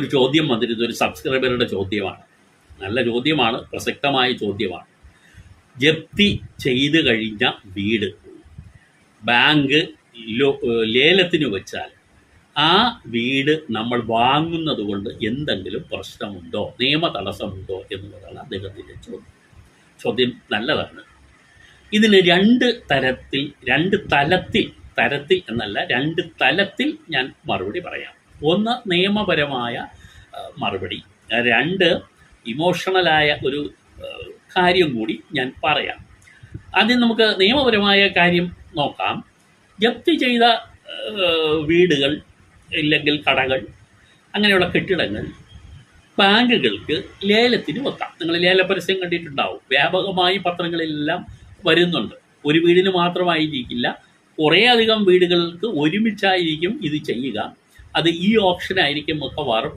ഒരു ചോദ്യം വന്നിരുന്നത് ഒരു സബ്സ്ക്രൈബറുടെ ചോദ്യമാണ്. നല്ല ചോദ്യമാണ്, പ്രസക്തമായ ചോദ്യമാണ്. ജപ്തി ചെയ്ത് കഴിഞ്ഞ വീട് ബാങ്ക് ലേലത്തിന് വെച്ചാൽ ആ വീട് നമ്മൾ വാങ്ങുന്നത് കൊണ്ട് എന്തെങ്കിലും പ്രശ്നമുണ്ടോ, നിയമ തടസ്സമുണ്ടോ എന്നുള്ളതാണ് അദ്ദേഹത്തിൻ്റെ ചോദ്യം നല്ലതാണ്. ഇതിന് രണ്ട് തലത്തിൽ ഞാൻ മറുപടി പറയാം. ഒന്ന് നിയമപരമായ മറുപടി, രണ്ട് ഇമോഷണലായ ഒരു കാര്യം കൂടി ഞാൻ പറയാം. ആദ്യം നമുക്ക് നിയമപരമായ കാര്യം നോക്കാം. ജപ്തി ചെയ്ത വീടുകൾ ഇല്ലെങ്കിൽ കടകൾ, അങ്ങനെയുള്ള കെട്ടിടങ്ങൾ ബാങ്കുകൾക്ക് ലേലത്തിന് വെക്കാം. നിങ്ങൾ ലേല പരസ്യം കണ്ടിട്ടുണ്ടാവും, വ്യാപകമായി പത്രങ്ങളിലെല്ലാം വരുന്നുണ്ട്. ഒരു വീടിന് മാത്രമായിരിക്കില്ല, കുറേ അധികം വീടുകൾക്ക് ഒരുമിച്ചായിരിക്കും ഇത് ചെയ്യുക. അത് ഈ ഓപ്ഷനായിരിക്കും മിക്കവാറും